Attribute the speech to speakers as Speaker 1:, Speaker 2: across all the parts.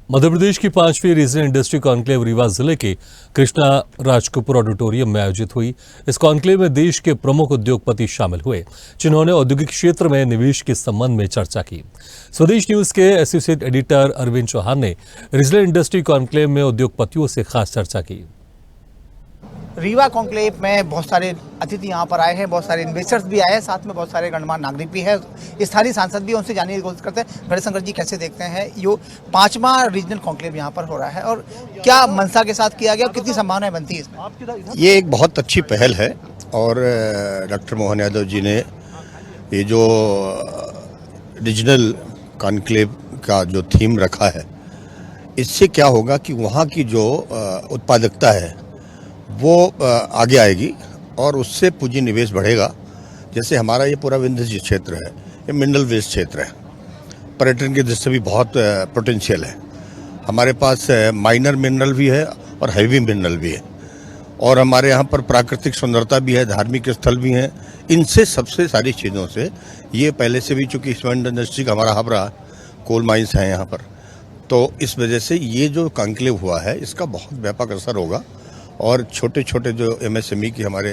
Speaker 1: मध्य प्रदेश की 5वीं regional industry conclave Rewa जिले के कृष्णा राजकपूर ऑडिटोरियम में आयोजित हुई। इस कॉन्क्लेव में देश के प्रमुख उद्योगपति शामिल हुए, जिन्होंने औद्योगिक क्षेत्र में निवेश के संबंध में चर्चा की। स्वदेश न्यूज के एसोसिएट एडिटर अरविंद चौहान ने रीजनल इंडस्ट्री कॉन्क्लेव में उद्योगपतियों से खास चर्चा की।
Speaker 2: रीवा कॉन्क्लेव में बहुत सारे अतिथि यहाँ पर आए हैं, बहुत सारे इन्वेस्टर्स भी आए हैं, साथ में बहुत सारे गणमान्य नागरिक भी है, स्थानीय सांसद भी, उनसे जानने की कोशिश करते हैं। गणेशंकर जी, कैसे देखते हैं यो 5वां रीजनल कॉन्क्लेव यहाँ पर हो रहा है और क्या मंशा के साथ किया गया और कितनी संभावनाएं बनती है इसमें?
Speaker 3: ये एक बहुत अच्छी पहल है और डॉक्टर मोहन यादव जी ने ये जो रीजनल कॉन्क्लेव का जो थीम रखा है, इससे क्या होगा कि वहाँ की जो उत्पादकता है वो आगे आएगी और उससे पूंजी निवेश बढ़ेगा। जैसे हमारा ये पूरा विंध्य क्षेत्र है, ये मिनरल वेस्ट क्षेत्र है, पर्यटन की दृष्टि से भी बहुत पोटेंशियल है। हमारे पास माइनर मिनरल भी है और हैवी मिनरल भी है और हमारे यहाँ पर प्राकृतिक सुंदरता भी है, धार्मिक स्थल भी हैं। इनसे सबसे सारी चीज़ों से ये पहले से भी, चूँकि सीमेंट इंडस्ट्री का हमारा हब रहा, कोल माइंस हैं यहाँ पर, तो इस वजह से ये जो कॉन्क्लेव हुआ है इसका बहुत व्यापक असर होगा और छोटे छोटे जो एमएसएमई की हमारे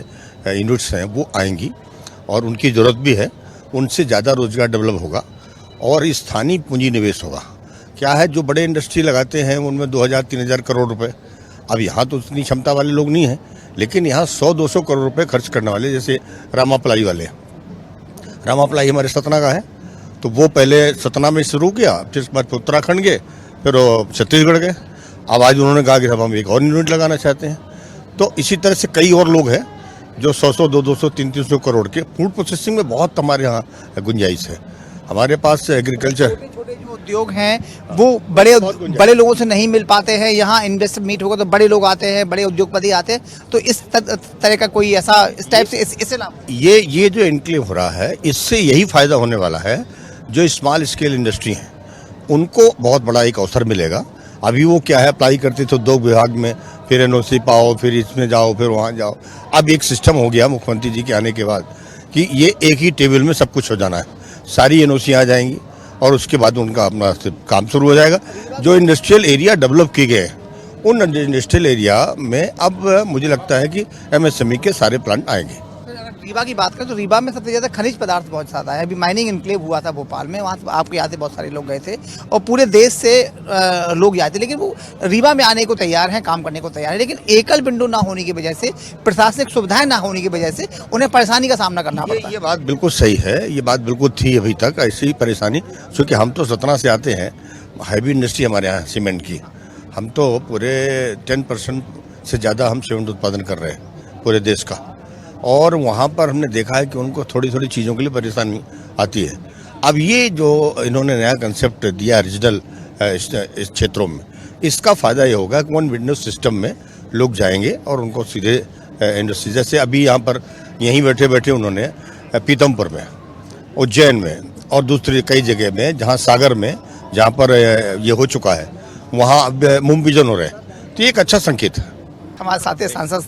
Speaker 3: यूनिट्स हैं वो आएंगी और उनकी ज़रूरत भी है, उनसे ज़्यादा रोजगार डेवलप होगा और स्थानीय पूंजी निवेश होगा। क्या है, जो बड़े इंडस्ट्री लगाते हैं उनमें 2000-3000 करोड़ रुपए, अब यहाँ तो उतनी क्षमता वाले लोग नहीं हैं, लेकिन यहाँ 100-200 करोड़ रुपए खर्च करने वाले, जैसे रामाप्लाई वाले, रामाप्लाई हमारे सतना का है, तो वो पहले सतना में शुरू किया, फिर उसके बाद उत्तराखंड गए, फिर वो छत्तीसगढ़ गए। अब आज उन्होंने कहा कि अब हम एक और यूनिट लगाना चाहते हैं। तो इसी तरह से कई और लोग हैं जो 100-100, 200, 300 करोड़ के फूड प्रोसेसिंग में बहुत हमारे यहाँ गुंजाइश है। हमारे पास एग्रीकल्चर
Speaker 2: छोटे जो उद्योग हैं वो बड़े लोगों से नहीं मिल पाते हैं। यहाँ इन्वेस्टर मीट होगा तो बड़े लोग आते हैं, बड़े उद्योगपति आते हैं, तो इस तरह का कोई ऐसा इस टाइप से इससे लाभ
Speaker 3: ये जो एनक्लेव हो रहा है, इससे यही फायदा होने वाला है। जो स्मॉल स्केल इंडस्ट्री हैं उनको बहुत बड़ा एक अवसर मिलेगा। अभी वो क्या है, अप्लाई करते तो 2 विभाग में, फिर एनओसी पाओ, फिर इसमें जाओ, फिर वहाँ जाओ। अब एक सिस्टम हो गया मुख्यमंत्री जी के आने के बाद कि ये एक ही टेबल में सब कुछ हो जाना है, सारी एनओसी आ जाएंगी और उसके बाद उनका अपना काम शुरू हो जाएगा। जो इंडस्ट्रियल एरिया डेवलप किए गए हैं उन इंडस्ट्रियल एरिया में अब मुझे लगता है कि एमएसएमई के सारे प्लांट आएंगे।
Speaker 2: रीवा की बात करें तो रीवा में सबसे ज़्यादा खनिज पदार्थ बहुत ज़्यादा है। अभी माइनिंग इनक्लेव हुआ था भोपाल में, वहाँ आपके यहाँ से बहुत सारे लोग गए थे और पूरे देश से लोग आए थे, लेकिन वो रीवा में आने को तैयार हैं, काम करने को तैयार है, लेकिन एकल विंडो ना होने की वजह से, प्रशासनिक सुविधाएं ना होने की वजह से उन्हें परेशानी का सामना करना पड़ता है।
Speaker 3: ये बात बिल्कुल सही है, ये बात बिल्कुल थी अभी तक ऐसी ही परेशानी, क्योंकि हम तो सतना से आते हैं, हैवी इंडस्ट्री हमारे यहाँ सीमेंट की, हम तो पूरे 10% से ज़्यादा हम सीमेंट उत्पादन कर रहे हैं पूरे देश का, और वहाँ पर हमने देखा है कि उनको थोड़ी थोड़ी चीज़ों के लिए परेशानी आती है। अब ये जो इन्होंने नया कंसेप्ट दिया रीजनल इस क्षेत्रों में, इसका फ़ायदा ये होगा कि वन विंडो सिस्टम में लोग जाएंगे और उनको सीधे इंडस्ट्री, जैसे अभी यहाँ पर यहीं बैठे बैठे उन्होंने पीतमपुर में, उज्जैन में और दूसरी कई जगह में, जहाँ सागर में, जहाँ पर ये हो चुका है, वहाँ अब मुंबिजन हो रहे हैं, तो ये एक अच्छा संकेत है।
Speaker 2: हमारे साथी सांसद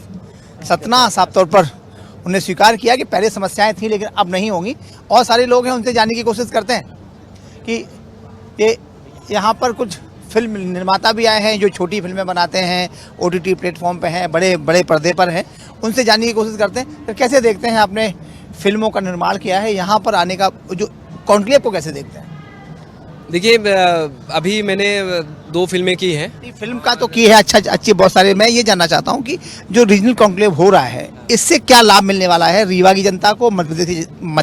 Speaker 2: सतना साफ तौर पर उन्हें स्वीकार किया कि पहले समस्याएं थी लेकिन अब नहीं होंगी, और सारे लोग हैं उनसे जानने की कोशिश करते हैं कि ये यहाँ पर कुछ फिल्म निर्माता भी आए हैं जो छोटी फिल्में बनाते हैं, ओटीटी प्लेटफॉर्म पे हैं, बड़े बड़े पर्दे पर हैं, उनसे जानने की कोशिश करते हैं। तो कैसे देखते हैं, आपने फिल्मों का निर्माण किया है, यहाँ पर आने का जो कॉन्क्लेव को कैसे देखते हैं?
Speaker 4: देखिए, अभी मैंने 2 फिल्में की हैं।
Speaker 2: फिल्म का तो की है, अच्छी बहुत सारे। मैं ये जानना चाहता हूँ कि जो रीजनल कॉन्क्लेव हो रहा है इससे क्या लाभ मिलने वाला है रीवा की जनता को, मध्य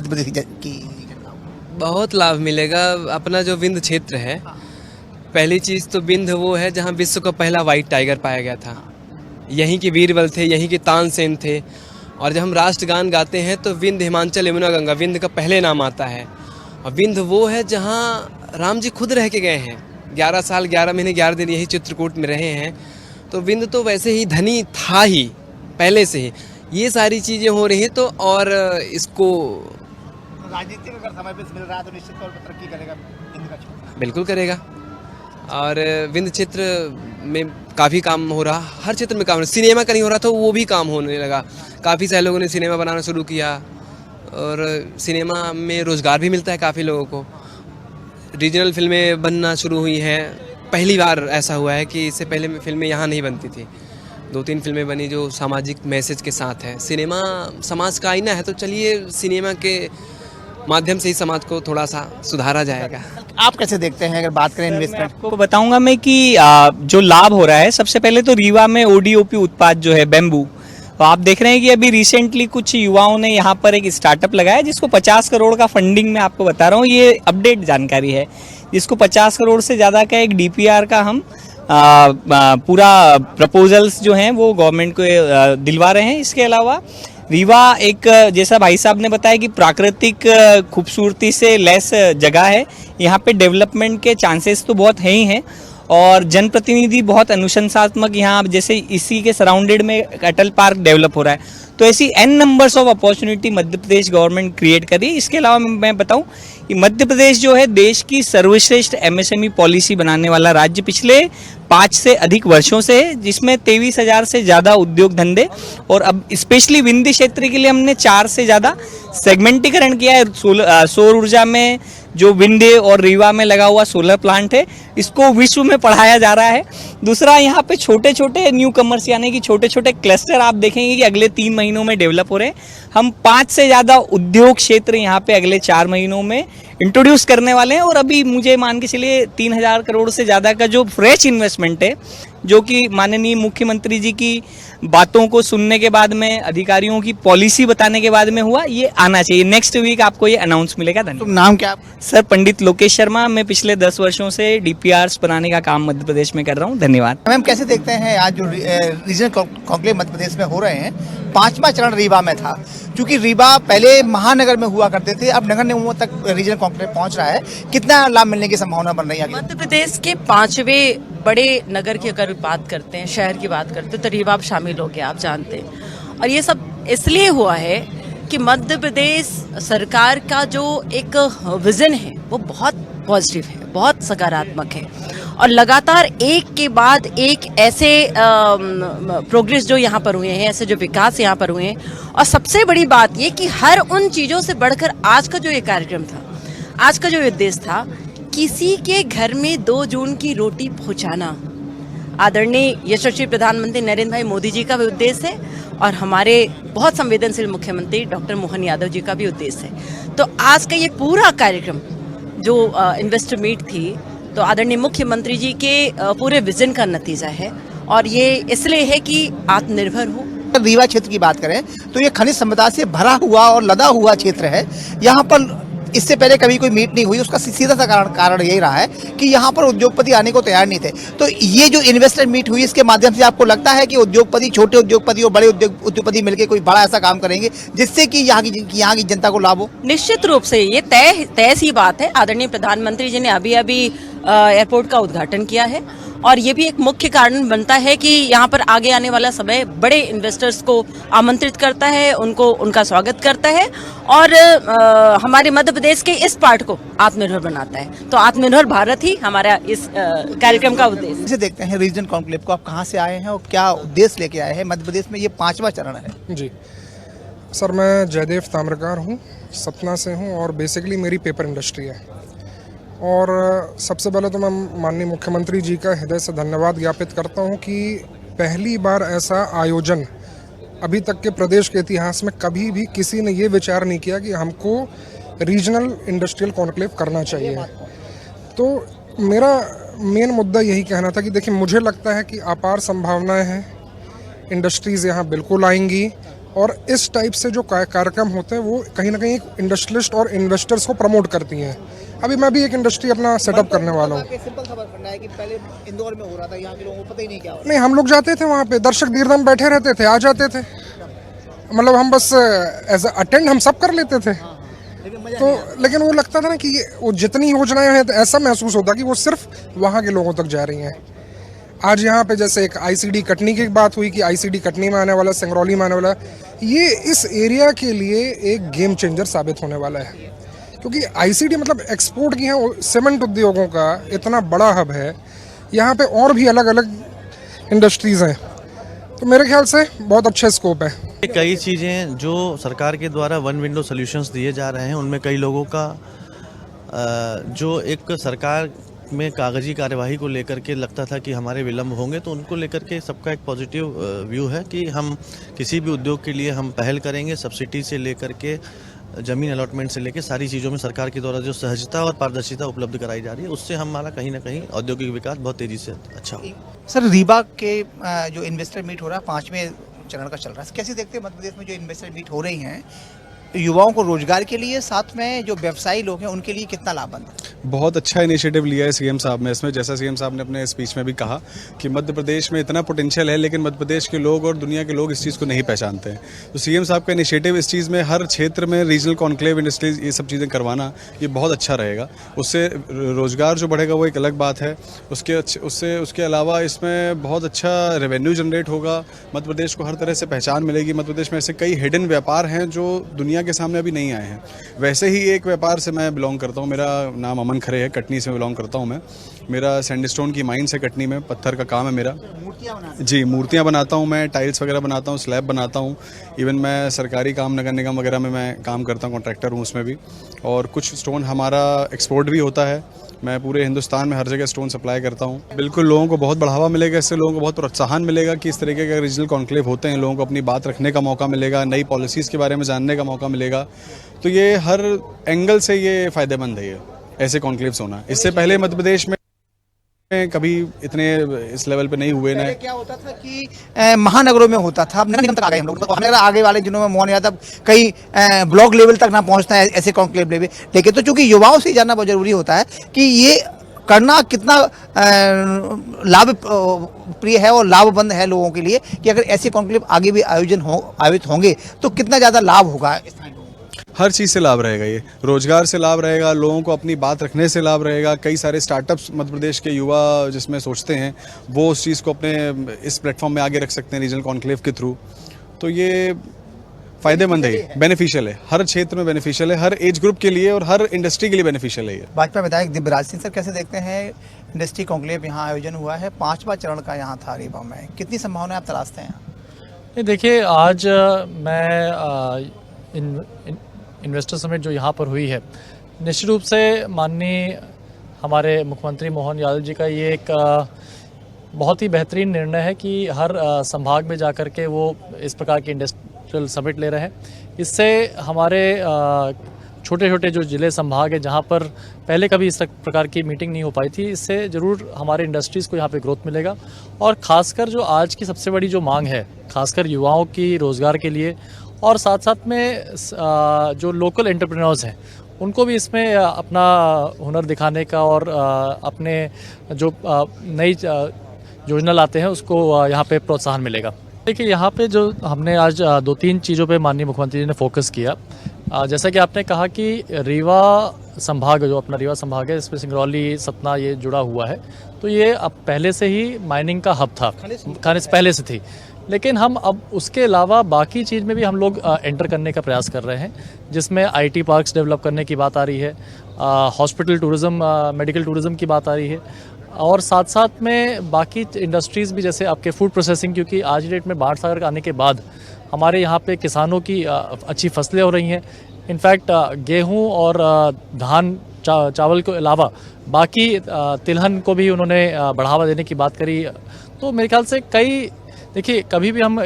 Speaker 2: प्रदेश की?
Speaker 4: बहुत लाभ मिलेगा। अपना जो विंध्य क्षेत्र है, पहली चीज़ तो विंध्य वो है जहाँ विश्व का पहला वाइट टाइगर पाया गया था। यहीं के बीरबल थे, यहीं के तानसेन थे, और जब हम राष्ट्रगान गाते हैं तो विंध्य, हिमाचल, यमुना, गंगा, विंध्य का पहले नाम आता है। और विंध्य वो है जहाँ राम जी खुद रह के गए हैं, 11 साल 11 महीने 11 दिन यही चित्रकूट में रहे हैं। तो विंध्य तो वैसे ही धनी था ही पहले से ही। ये सारी चीज़ें हो रही हैं, तो और इसको
Speaker 2: राजनीति में अगर समय पे मिल रहा है तो निश्चित तौर पर तरक्की करेगा विंध्य का क्षेत्र।
Speaker 4: बिल्कुल करेगा। और विंध्य क्षेत्र में काफ़ी काम हो रहा, हर क्षेत्र में काम हो रहा। सिनेमा का नहीं हो रहा था, वो भी काम होने लगा। काफ़ी सारे लोगों ने सिनेमा बनाना शुरू किया और सिनेमा में रोज़गार भी मिलता है काफ़ी लोगों को। रीजनल फिल्में बनना शुरू हुई हैं पहली बार ऐसा हुआ है कि इससे पहले फिल्में यहाँ नहीं बनती थी। 2-3 फिल्में बनी जो सामाजिक मैसेज के साथ है। सिनेमा समाज का आईना है, तो चलिए सिनेमा के माध्यम से ही समाज को थोड़ा सा सुधारा जाएगा।
Speaker 2: आप कैसे देखते हैं अगर बात करें इन्वेस्टमेंट?
Speaker 5: आपको बताऊंगा मैं कि जो लाभ हो रहा है, सबसे पहले तो रीवा में ओडीओपी उत्पाद जो है बेम्बू, तो आप देख रहे हैं कि अभी रिसेंटली कुछ युवाओं ने यहाँ पर एक स्टार्टअप लगाया जिसको 50 करोड़ का फंडिंग मैं आपको बता रहा हूँ, ये अपडेट जानकारी है, जिसको 50 करोड़ से ज़्यादा का एक डीपीआर का हम पूरा प्रपोजल्स जो हैं वो गवर्नमेंट को दिलवा रहे हैं। इसके अलावा रीवा एक, जैसा भाई साहब ने बताया कि प्राकृतिक खूबसूरती से लैस जगह है, यहाँ पे डेवलपमेंट के चांसेस तो बहुत हैं ही हैं, और जनप्रतिनिधि बहुत अनुशंसात्मक, यहाँ जैसे इसी के सराउंडेड में अटल पार्क डेवलप हो रहा है, तो ऐसी n numbers of opportunity Madhya Pradesh government create कर रही है। इसके अलावा मैं बताऊं कि मध्य प्रदेश जो है देश की सर्वश्रेष्ठ एमएसएमई पॉलिसी बनाने वाला राज्य पिछले 5 से अधिक वर्षों से है, जिसमें 23,000 से ज़्यादा उद्योग धंधे, और अब स्पेशली विंध्य क्षेत्र के लिए हमने 4 से ज़्यादा सेगमेंटीकरण किया है। सौर ऊर्जा में जो विंध्य और रीवा में लगा हुआ सोलर प्लांट है, इसको विश्व में पढ़ाया जा रहा है। दूसरा, यहाँ पे छोटे छोटे न्यू कमर्स यानी कि छोटे छोटे क्लस्टर आप देखेंगे कि अगले 3 महीनों में डेवलप हो रहे हैं। हम 5 से ज़्यादा उद्योग क्षेत्र यहाँ पे अगले 4 महीनों में इंट्रोड्यूस करने वाले हैं, और अभी मुझे मान के चलिए 3,000 करोड़ से ज़्यादा का जो फ्रेश इन्वेस्टमेंट है, जो कि माननीय मुख्यमंत्री जी की बातों को सुनने के बाद में, अधिकारियों की पॉलिसी बताने के बाद में हुआ, ये आना चाहिए। नेक्स्ट वीक आपको ये अनाउंस मिलेगा। धन्यवाद।
Speaker 2: तुम नाम क्या?
Speaker 5: सर, पंडित लोकेश शर्मा। मैं पिछले 10 वर्षों से डीपीआर्स बनाने का काम मध्य प्रदेश में कर रहा हूँ। धन्यवाद।
Speaker 2: मैम, कैसे देखते हैं आज जो रीजनल कॉन्क्लेव मध्य प्रदेश में हो रहे हैं, 5वां चरण रीवा में था, क्योंकि रीवा पहले महानगर में हुआ करते थे, अब नगर निगमों तक रीजनल कॉन्क्लेव पहुंच रहा है, कितना लाभ मिलने की संभावना बन रही है?
Speaker 6: मध्य प्रदेश के 5वें बड़े नगर की अगर बात करते हैं, शहर की बात करते हैं, तो रीवा अब शामिल हो गया, आप जानते हैं। और ये सब इसलिए हुआ है कि मध्य प्रदेश सरकार का जो एक विजन है वो बहुत पॉजिटिव है, बहुत सकारात्मक है, और लगातार एक के बाद एक ऐसे प्रोग्रेस जो यहाँ पर हुए हैं, ऐसे जो विकास यहाँ पर हुए हैं, और सबसे बड़ी बात ये कि हर उन चीज़ों से बढ़कर आज का जो ये कार्यक्रम था, आज का जो उद्देश्य था, किसी के घर में 2 जून की रोटी पहुँचाना, आदरणीय यशस्वी प्रधानमंत्री नरेंद्र भाई मोदी जी का भी उद्देश्य है, और हमारे बहुत संवेदनशील मुख्यमंत्री डॉक्टर मोहन यादव जी का भी उद्देश्य है। तो आज का ये पूरा कार्यक्रम जो इन्वेस्टर मीट थी, तो आदरणीय मुख्यमंत्री जी के पूरे विजन का नतीजा है, और ये इसलिए है कि आत्मनिर्भर हो।
Speaker 2: रीवा क्षेत्र की बात करें तो ये खनिज संपदा से भरा हुआ और लदा हुआ क्षेत्र है। यहाँ पर इससे पहले कभी कोई मीट नहीं हुई, उसका सीधा सा कारण यही रहा है कि यहाँ पर उद्योगपति आने को तैयार नहीं थे। तो ये जो इन्वेस्टर मीट हुई, इसके माध्यम से आपको लगता है कि उद्योगपति, छोटे उद्योगपति और बड़े उद्योगपति मिलकर कोई बड़ा ऐसा काम करेंगे जिससे कि यहाँ की जनता को लाभ हो?
Speaker 6: निश्चित रूप से ये तय सी बात है। आदरणीय प्रधानमंत्री जी ने अभी एयरपोर्ट का उद्घाटन किया है, और ये भी एक मुख्य कारण बनता है कि यहाँ पर आगे आने वाला समय बड़े इन्वेस्टर्स को आमंत्रित करता है, उनका स्वागत करता है, और हमारे मध्य प्रदेश के इस पार्ट को आत्मनिर्भर बनाता है। तो आत्मनिर्भर भारत ही हमारा इस कार्यक्रम का उद्देश्य।
Speaker 2: कैसे देखते हैं रीजनल कॉन्क्लेव को? आप कहाँ से आए हैं और क्या उद्देश्य लेके आए हैं? मध्य प्रदेश में ये 5वां चरण है।
Speaker 7: जी सर, मैं जयदेव ताम्रकार हूँ, सतना से हूँ, और बेसिकली मेरी पेपर इंडस्ट्री है। और सबसे पहले तो मैं माननीय मुख्यमंत्री जी का हृदय से धन्यवाद ज्ञापित करता हूं कि पहली बार ऐसा आयोजन अभी तक के प्रदेश के इतिहास में कभी भी किसी ने ये विचार नहीं किया कि हमको रीजनल इंडस्ट्रियल कॉन्क्लेव करना चाहिए। तो मेरा मेन मुद्दा यही कहना था कि देखिए, मुझे लगता है कि अपार संभावनाएं हैं, इंडस्ट्रीज़ यहाँ बिल्कुल आएंगी, और इस टाइप से जो कार्यक्रम होते हैं वो कहीं ना कहीं इंडस्ट्रियलिस्ट और इन्वेस्टर्स को प्रमोट करती हैं। अभी मैं भी एक इंडस्ट्री अपना सेटअप करना वाला हूँ।
Speaker 2: सिंपल सा फर्क है कि पहले इंदौर में हो रहा था, यहाँ के लोगों को पता ही नहीं क्या हो रहा।
Speaker 7: नहीं, हम लोग जाते थे वहाँ पे, दर्शक दीर्घम बैठे रहते थे, आ जाते थे, मतलब हम बस एज अटेंड हम सब कर लेते थे। तो लेकिन वो लगता था ना कि वो जितनी योजनाएं हैं, तो ऐसा महसूस होता कि वो सिर्फ वहाँ के लोगों तक जा रही हैं। आज यहाँ पे जैसे एक आईसीडी कटनी की बात हुई कि आईसीडी कटनी में आने वाला, सिंगरौली में आने वाला, ये इस एरिया के लिए एक गेम चेंजर साबित होने वाला है, क्योंकि आईसीडी मतलब एक्सपोर्ट की है, सीमेंट उद्योगों का इतना बड़ा हब है, यहाँ पे और भी अलग अलग इंडस्ट्रीज़ हैं, तो मेरे ख्याल से बहुत अच्छा स्कोप है।
Speaker 8: कई चीज़ें जो सरकार के द्वारा वन विंडो सॉल्यूशंस दिए जा रहे हैं, उनमें कई लोगों का जो एक सरकार में कागजी कार्यवाही को लेकर के लगता था कि हमारे विलम्ब होंगे, तो उनको लेकर के सबका एक पॉजिटिव व्यू है कि हम किसी भी उद्योग के लिए हम पहल करेंगे। सब्सिडी से लेकर के जमीन अलॉटमेंट से लेकर सारी चीज़ों में सरकार के द्वारा जो सहजता और पारदर्शिता उपलब्ध कराई जा रही है, उससे हमारा कहीं ना कहीं औद्योगिक विकास बहुत तेज़ी से अच्छा हो।
Speaker 2: सर, रीवा के जो इन्वेस्टर मीट हो रहा है 5वें चरण का चल रहा है, कैसे देखते हैं मध्य प्रदेश में जो इन्वेस्टर मीट हो रही हैं युवाओं को रोजगार के लिए, साथ में जो व्यवसायी लोग हैं उनके लिए कितना लाभबंद है?
Speaker 9: बहुत अच्छा इनिशिएटिव लिया है सीएम साहब ने इसमें। जैसा सीएम साहब ने अपने स्पीच में भी कहा कि मध्य प्रदेश में इतना पोटेंशियल है, लेकिन मध्य प्रदेश के लोग और दुनिया के लोग इस चीज़ को नहीं पहचानते हैं। तो सीएम साहब का इनिशिएटिव इस चीज़ में हर क्षेत्र में रीजनल कॉन्क्लेव इंडस्ट्रीज ये सब चीज़ें करवाना, ये बहुत अच्छा रहेगा। उससे रोजगार जो बढ़ेगा वो एक अलग बात है। उसके अलावा इसमें बहुत अच्छा रेवेन्यू जनरेट होगा। मध्य प्रदेश को हर तरह से पहचान मिलेगी। मध्य प्रदेश में ऐसे कई हिडन व्यापार हैं जो दुनिया के सामने अभी नहीं आए हैं। वैसे ही एक व्यापार से मैं बिलोंग करता हूँ। मेरा नाम अमन खरे है, कटनी से बिलोंग करता हूँ मैं। मेरा सैंडस्टोन की माइंस है कटनी में, पत्थर का काम है मेरा। जी, मूर्तियाँ बनाता हूँ मैं, टाइल्स वगैरह बनाता हूँ, स्लैब बनाता हूँ। इवन मैं सरकारी काम, नगर निगम वगैरह में मैं काम करता हूँ, कॉन्ट्रैक्टर हूँ उसमें भी। और कुछ स्टोन हमारा एक्सपोर्ट भी होता है। मैं पूरे हिंदुस्तान में हर जगह स्टोन सप्लाई करता हूँ। बिल्कुल लोगों को बहुत बढ़ावा मिलेगा, इससे लोगों को बहुत प्रोत्साहन मिलेगा कि इस तरीके के रीजनल कॉन्क्लेव होते हैं। लोगों को अपनी बात रखने का मौका मिलेगा, नई पॉलिसीज़ के बारे में जानने का मौका मिलेगा। तो ये हर एंगल से ये फ़ायदेमंद है, ये ऐसे कॉन्क्लेव्स होना। इससे पहले मध्य प्रदेश में कभी इतने इस लेवल पे नहीं हुए।
Speaker 2: पहले क्या होता था कि महानगरों में होता था, अब नगर निगम तक आ गए हम लोग। तो हमारे आगे वाले दिनों में मोहन यादव कई ब्लॉक लेवल तक ना पहुंचता है ऐसे कॉन्क्लेव लेवल। लेकिन तो चूंकि युवाओं से जानना बहुत जरूरी होता है कि ये करना कितना लाभ प्रिय है और लाभबंद है लोगों के लिए, कि अगर ऐसे कॉन्क्लेव आगे भी आयोजित होंगे तो कितना ज़्यादा लाभ होगा।
Speaker 9: हर चीज़ से लाभ रहेगा। ये रोजगार से लाभ रहेगा, लोगों को अपनी बात रखने से लाभ रहेगा। कई सारे स्टार्टअप्स मध्य प्रदेश के युवा जिसमें सोचते हैं वो उस चीज़ को अपने इस प्लेटफॉर्म में आगे रख सकते हैं रीजनल कॉन्क्लेव के थ्रू। तो ये फ़ायदेमंद है, बेनिफिशियल है, हर क्षेत्र में बेनिफिशियल है, हर एज ग्रुप के लिए और हर इंडस्ट्री के लिए बेनिफिशियल है ये।
Speaker 2: भाजपा विधायक दिव्यराज सिंह सर, कैसे देखते हैं इंडस्ट्री कॉन्क्लेव यहाँ आयोजन हुआ है, 5वां चरण का यहाँ था रीवा में, कितनी संभावनाएं आप तलाशते हैं?
Speaker 10: देखिए, आज मैं इन्वेस्टर समिट जो यहाँ पर हुई है, निश्चित रूप से माननीय हमारे मुख्यमंत्री मोहन यादव जी का ये एक बहुत ही बेहतरीन निर्णय है कि हर संभाग में जाकर के वो इस प्रकार की इंडस्ट्रियल समिट ले रहे हैं। इससे हमारे छोटे छोटे जो ज़िले संभाग है जहाँ पर पहले कभी इस प्रकार की मीटिंग नहीं हो पाई थी, इससे ज़रूर हमारे इंडस्ट्रीज़ को यहाँ पे ग्रोथ मिलेगा। और ख़ासकर जो आज की सबसे बड़ी जो मांग है, ख़ासकर युवाओं की रोज़गार के लिए, और साथ साथ में जो लोकल एंटरप्रेन्योर्स हैं उनको भी इसमें अपना हुनर दिखाने का और अपने जो नई योजना लाते हैं उसको यहाँ पे प्रोत्साहन मिलेगा। देखिए, यहाँ पे जो हमने आज 2-3 चीज़ों पे माननीय मुख्यमंत्री जी ने फोकस किया। जैसा कि आपने कहा कि रीवा संभाग, जो अपना रीवा संभाग है, इसमें सिंगरौली, सतना ये जुड़ा हुआ है। तो ये अब पहले से ही माइनिंग का हब था, खानिज पहले से थी, लेकिन हम अब उसके अलावा बाकी चीज़ में भी हम लोग एंटर करने का प्रयास कर रहे हैं, जिसमें आईटी पार्क्स डेवलप करने की बात आ रही है, हॉस्पिटल टूरिज़्म, मेडिकल टूरिज़्म की बात आ रही है, और साथ साथ में बाकी इंडस्ट्रीज़ भी, जैसे आपके फूड प्रोसेसिंग, क्योंकि आज की डेट में बाढ़ सागर आने के बाद हमारे यहाँ पे किसानों की अच्छी फसलें हो रही हैं। इनफैक्ट गेहूँ और धान, चावल के अलावा बाकी तिलहन को भी उन्होंने बढ़ावा देने की बात करी। तो मेरे ख्याल से कई, देखिए, कभी भी हम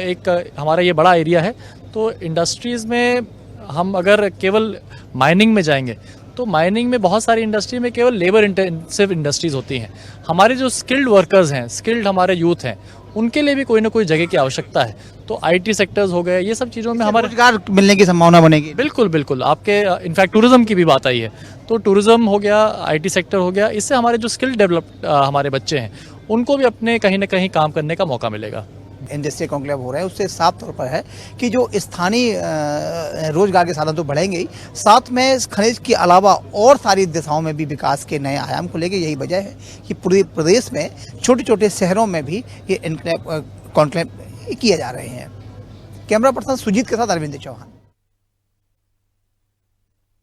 Speaker 10: हमारा ये बड़ा एरिया है, तो इंडस्ट्रीज़ में हम अगर केवल माइनिंग में जाएंगे तो माइनिंग में बहुत सारी इंडस्ट्री में केवल लेबर इंटेंसिव इंडस्ट्रीज़ होती हैं। हमारे जो स्किल्ड वर्कर्स हैं, स्किल्ड हमारे यूथ हैं, उनके लिए भी कोई ना कोई जगह की आवश्यकता है। तो आईटी सेक्टर्स हो गए, ये सब चीज़ों में हमारे
Speaker 2: रोजगार मिलने की संभावना बनेगी।
Speaker 10: बिल्कुल बिल्कुल। आपके इनफैक्ट टूरिज़्म की भी बात आई है, तो टूरिज़्म हो गया, आईटी सेक्टर हो गया, इससे हमारे जो स्किल डेवलप हमारे बच्चे हैं उनको भी अपने कहीं ना कहीं काम करने का मौका मिलेगा।
Speaker 2: इंडस्ट्री कॉन्क्लेव हो रहा है, उससे साफ तौर पर है कि जो स्थानीय रोजगार के साधन तो बढ़ेंगे ही, साथ में खनिज के अलावा और सारी दिशाओं में भी विकास के नए आयाम को लेके यही वजह है कि पूरे प्रदेश में छोटे छोटे शहरों में भी ये कॉन्क्लेव किए जा रहे हैं। कैमरा पर्सन सुजीत के साथ अरविंद चौहान।